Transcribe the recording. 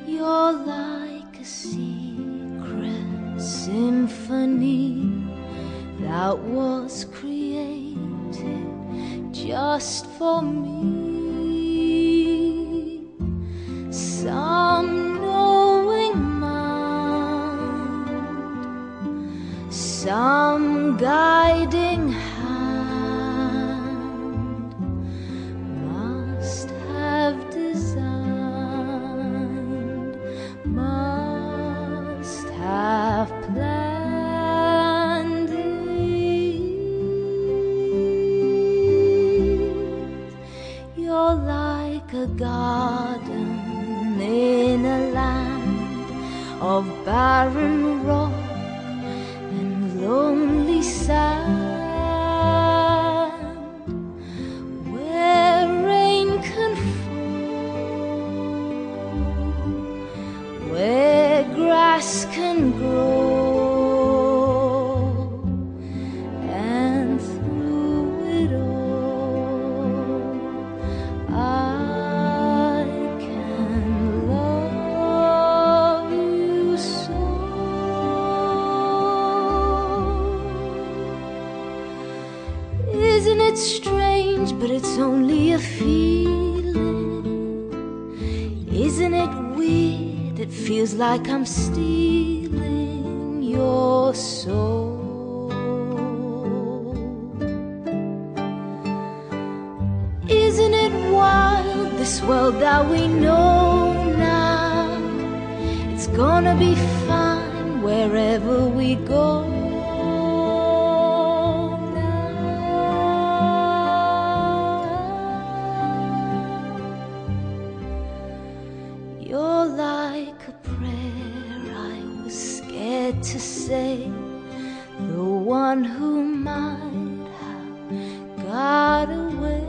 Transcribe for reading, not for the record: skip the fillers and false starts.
You're like a secret symphony that was created just for me. Some knowing mind, some guiding hand must have designed, must have planned it. You're like a garden in a land of barren rock and lonely sand, where rain can fall, where grass can grow, and through it all I can love you so. Isn't it strange, but it's only a feeling? Isn't it weird, it feels like I'm stealing your soul? Isn't it wild, this world that we know now? It's gonna be fine wherever we go now. You're like a prayer I was scared to say, the one who might have got away.